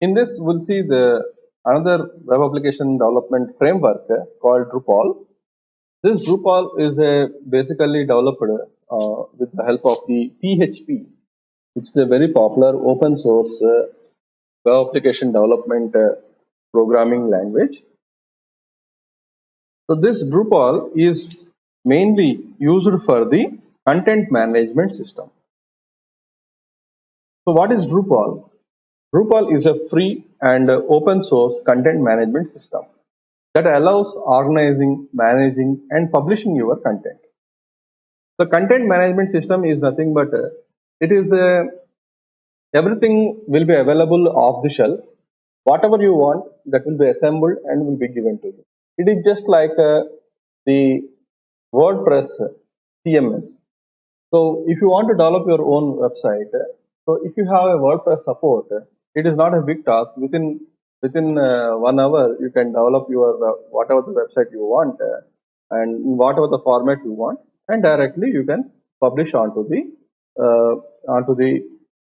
In this, we'll see the another web application development framework called Drupal. This Drupal is basically developed with the help of the PHP, which is a very popular open source web application development programming language. So this Drupal is mainly used for the content management system. So what is Drupal? Drupal is a free and open source content management system that allows organizing, managing, and publishing your content. The content management system is nothing but it is everything will be available off the shelf. Whatever you want, that will be assembled and will be given to you. It is just like the WordPress CMS. So if you want to develop your own website, so if you have a WordPress support, it is not a big task. Within 1 hour, you can develop your whatever the website you want and in whatever the format you want, and directly you can publish onto the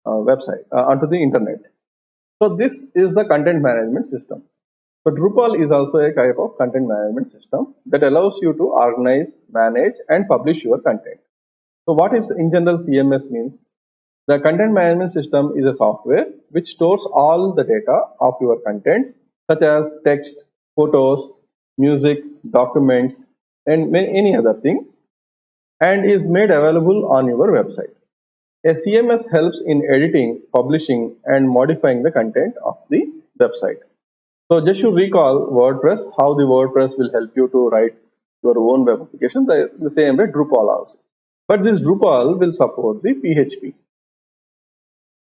website onto the internet. So this is the content management system. So Drupal is also a type of content management system that allows you to organize, manage, and publish your content. So what is in general CMS means? The content management system is a software which stores all the data of your content such as text, photos, music, documents, and any other thing, and is made available on your website. A CMS helps in editing, publishing, and modifying the content of the website. So just to recall WordPress, how the WordPress will help you to write your own web application, the same way Drupal also. But this Drupal will support the PHP.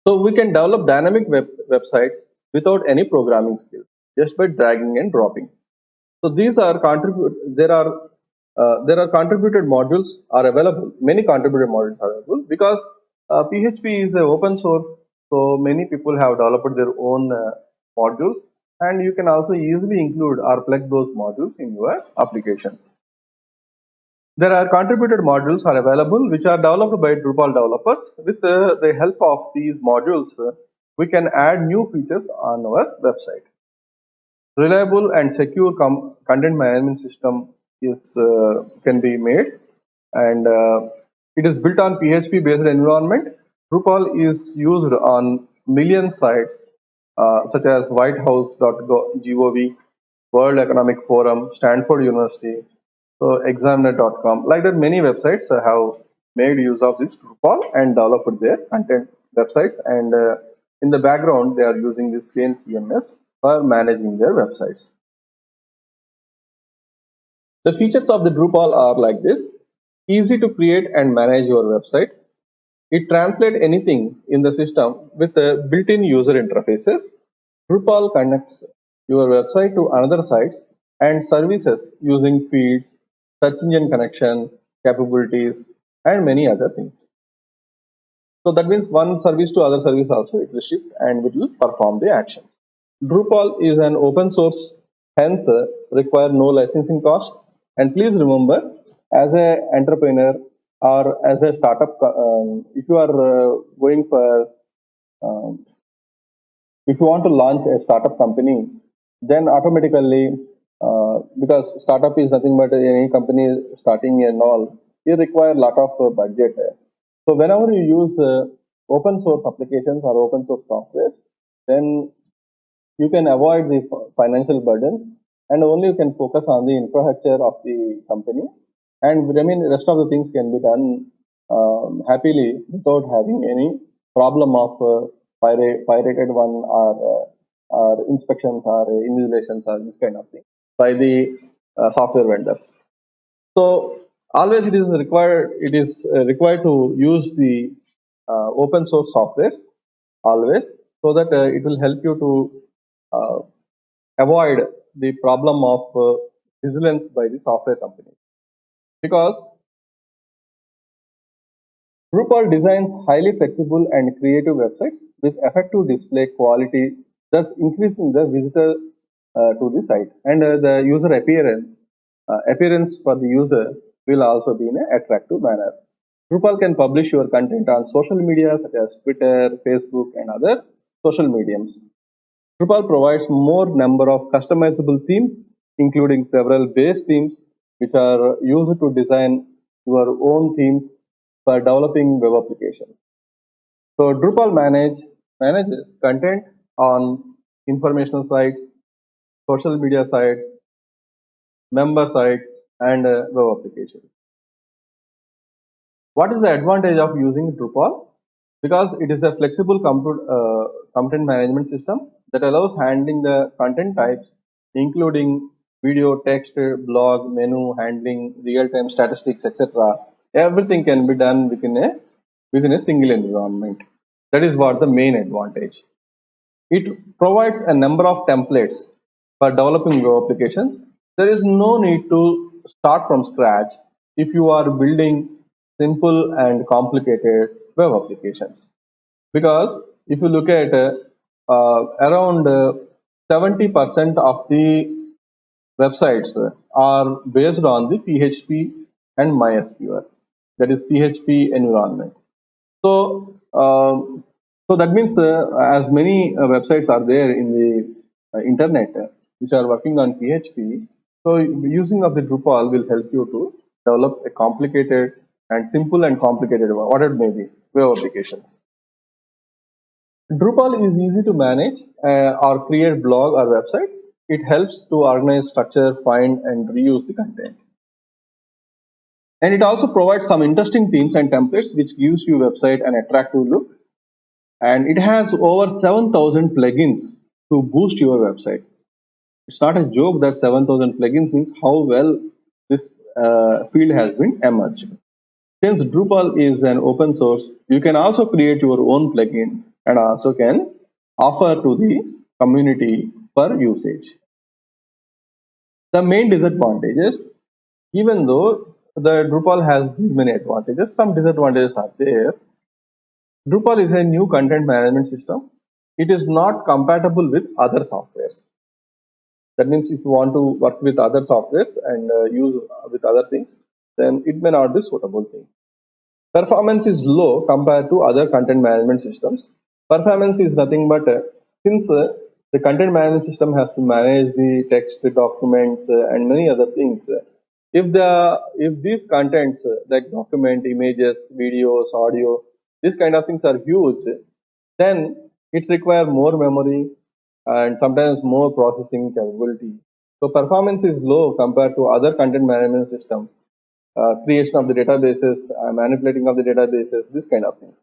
So we can develop dynamic websites without any programming skills, just by dragging and dropping. So these are there are contributed modules are available. Many contributed modules are available because PHP is open source. So many people have developed their own modules, and you can also easily include or plug those modules in your application. There are contributed modules are available which are developed by Drupal developers. With the help of these modules, we can add new features on our website. Reliable and secure content management system is can be made, and it is built on PHP based environment. Drupal is used on million sites such as whitehouse.gov, World Economic Forum, Stanford University, so examiner.com. Like that, many websites have made use of this Drupal and developed their content websites, and in the background they are using this same CMS for managing their websites. The features of the Drupal are like this: easy to create and manage your website. It translates anything in the system with built-in user interfaces. Drupal connects your website to another sites and services using feeds, search engine connection, capabilities, and many other things. So that means one service to other service also it will shift and it will perform the actions. Drupal is an open source, hence require no licensing cost. And please remember, as an entrepreneur or as a startup, if you are going for um, if you want to launch a startup company, then automatically, because startup is nothing but any company starting and all, you require a lot of budget. So whenever you use open source applications or open source software, then you can avoid the financial burdens, and only you can focus on the infrastructure of the company, and I mean the rest of the things can be done happily without having any problem of pirated one or inspections or invigilations or this kind of thing by the software vendors. So always it is required to use the open source software always, so that it will help you to avoid the problem of vigilance by the software company. Because Drupal designs highly flexible and creative websites with effective display quality, thus increasing the visitor to the site, and the user appearance for the user will also be in an attractive manner. Drupal can publish your content on social media such as Twitter, Facebook, and other social mediums. Drupal provides more number of customizable themes, including several base themes, which are used to design your own themes for developing web applications. So Drupal manages content on informational sites, social media sites, member sites, and web applications. What is the advantage of using Drupal? Because it is a flexible content management system that allows handling the content types, including video, text, blog, menu, handling, real-time statistics, etc. Everything can be done within a single environment. That is what the main advantage. It provides a number of templates for developing web applications. There is no need to start from scratch if you are building simple and complicated web applications. Because if you look at around 70% of the websites are based on the PHP and MySQL, that is PHP environment. So, so that means as many websites are there in the internet which are working on PHP. So, using of the Drupal will help you to develop a complicated and simple and complicated, what it may be, web applications. Drupal is easy to manage or create blog or website. It helps to organize, structure, find, and reuse the content. And it also provides some interesting themes and templates which gives your website an attractive look. And it has over 7,000 plugins to boost your website. It's not a joke that 7,000 plugins means how well this field has been emerged. Since Drupal is an open source, you can also create your own plugin and also can offer to the community for usage. The main disadvantages, even though the Drupal has many advantages, some disadvantages are there. Drupal is a new content management system. It is not compatible with other softwares. That means if you want to work with other softwares and use with other things, then it may not be suitable thing. Performance is low compared to other content management systems. Performance is nothing but since the content management system has to manage the text, the documents, and many other things. If these contents like document, images, videos, audio, these kind of things are huge, then it requires more memory and sometimes more processing capability. So performance is low compared to other content management systems, creation of the databases, manipulating of the databases, this kind of things.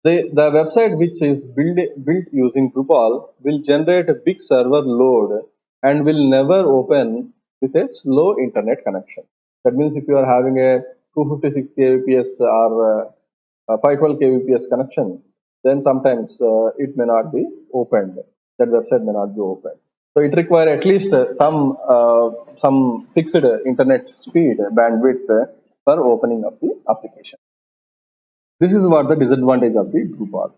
The website which is built using Drupal will generate a big server load and will never open with a slow internet connection. That means if you are having a 256 kbps or 512 kbps connection, then sometimes it may not be opened. That website may not be opened. So it requires at least some fixed internet speed bandwidth for opening of the application. This is what the disadvantage of the Drupal.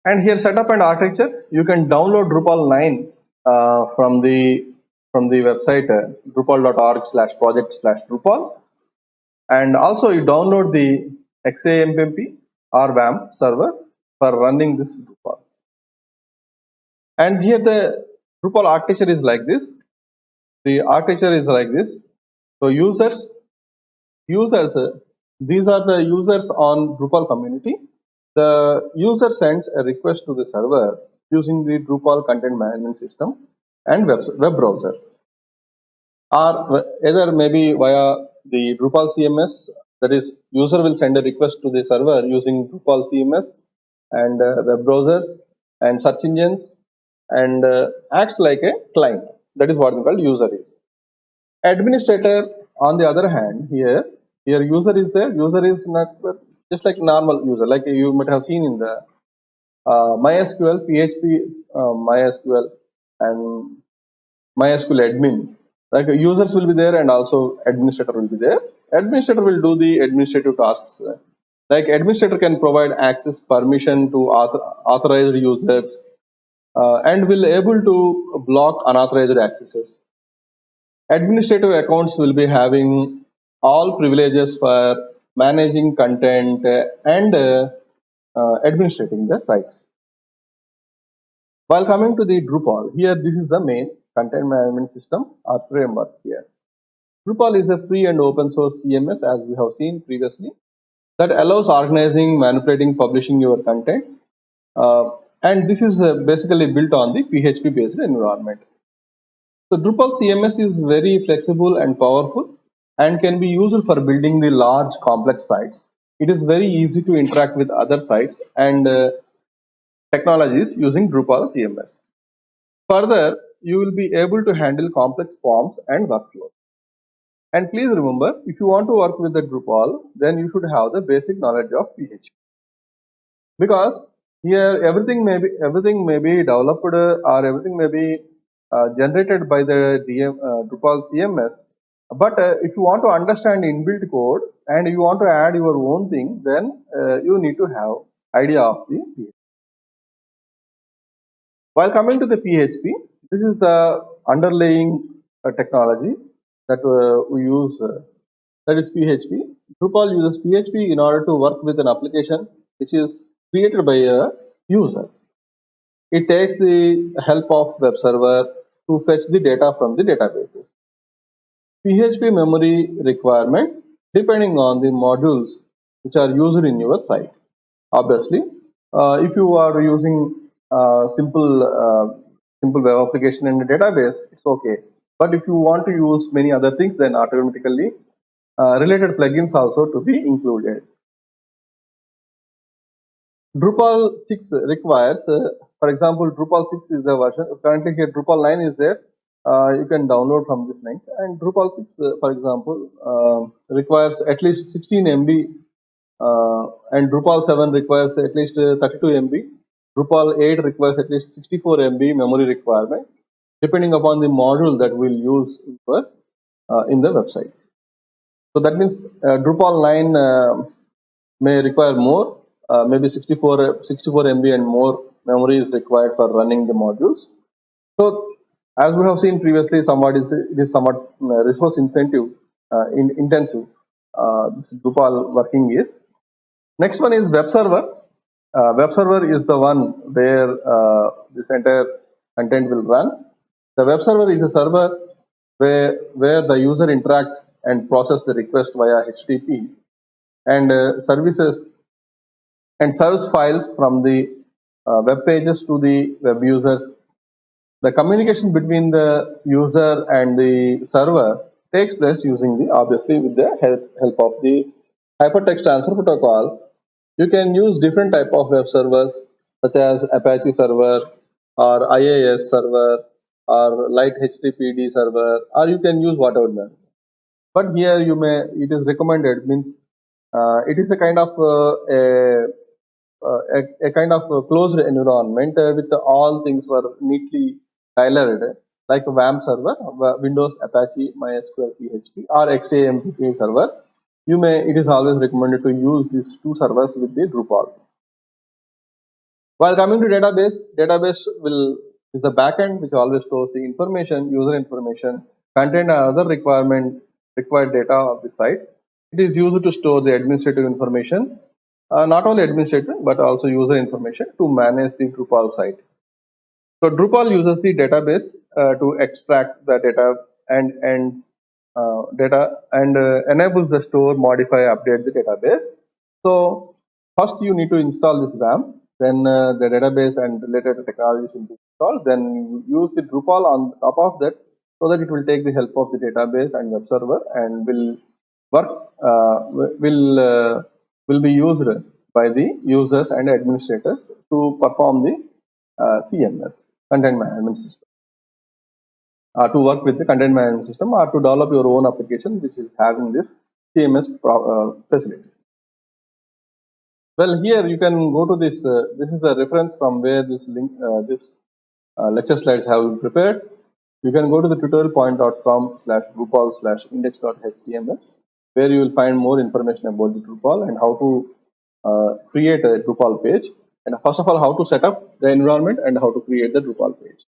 And here setup and architecture, you can download Drupal 9 from the website drupal.org/project/Drupal, and also you download the XAMPP or WAMP server for running this Drupal. And here the Drupal architecture is like this. The architecture is like this. So users, these are the users on Drupal community. The user sends a request to the server using the Drupal content management system and web browser, or either maybe via the Drupal CMS. That is, user will send a request to the server using Drupal CMS and web browsers and search engines, and acts like a client. That is what we call user is. Administrator, on the other hand, here user is there. User is not just like normal user, like you might have seen in the MySQL, PHP, MySQL, and MySQL admin. Like users will be there, and also administrator will be there. Administrator will do the administrative tasks. Like administrator can provide access permission to authorized users and will able to block unauthorized accesses. Administrative accounts will be having all privileges for managing content and administrating the sites. While coming to the Drupal, here this is the main content management system or framework here. Drupal is a free and open source CMS as we have seen previously that allows organizing, manipulating, publishing your content. And this is basically built on the PHP based environment. So Drupal CMS is very flexible and powerful and can be used for building the large complex sites. It is very easy to interact with other sites and technologies using Drupal CMS. Further, you will be able to handle complex forms and workflows. And please remember, if you want to work with the Drupal, then you should have the basic knowledge of PHP. Because here everything may be developed or everything may be generated by the Drupal CMS. But if you want to understand inbuilt code and you want to add your own thing, then you need to have idea of the PHP. While coming to the PHP, this is the underlying technology that we use, that is PHP. Drupal uses PHP in order to work with an application which is created by a user. It takes the help of web server to fetch the data from the databases. PHP memory requirements depending on the modules which are used in your site. Obviously, if you are using simple web application in a database, it's okay. But if you want to use many other things, then automatically related plugins also to be included. Drupal 6 requires, for example, Drupal 6 is the version. Currently here Drupal 9 is there. You can download from this link. And Drupal 6, for example, requires at least 16 MB, and Drupal 7 requires at least 32 MB. Drupal 8 requires at least 64 MB memory requirement, depending upon the module that we'll use in the website. So that means Drupal 9 may require more, maybe 64 MB and more memory is required for running the modules. So as we have seen previously, it is somewhat resource intensive. This Drupal working is. Next one is web server. Web server is the one where this entire content will run. The web server is a server where the user interact and process the request via HTTP and services and serves files from the web pages to the web users. The communication between the user and the server takes place using obviously with the help of the hypertext transfer protocol. You can use different type of web servers such as Apache server or IIS server or light HTTPD server, or you can use whatever. But here it is recommended, means it is a kind of a kind of a closed environment with all things were neatly tailored, like a WAMP server, Windows Apache MySQL PHP or XAMPP server. It is always recommended to use these two servers with the Drupal. While coming to database is the backend which always stores the information, user information, content and other required data of the site. It is used to store the administrative information, not only administrative but also user information to manage the Drupal site. So Drupal uses the database to extract the data and enables the store, modify, update the database. So first you need to install this WAMP, then the database and related technologies will be installed. Then you use the Drupal on top of that, so that it will take the help of the database and web server and will be used by the users and administrators to perform the CMS, content management system. To work with the content management system or to develop your own application which is having this CMS facility. Well, here you can go to this. This is the reference from where this link, lecture slides have been prepared. You can go to the tutorialpoint.com/Drupal/index.html, where you will find more information about the Drupal and how to create a Drupal page. And first of all, how to set up the environment and how to create the Drupal page.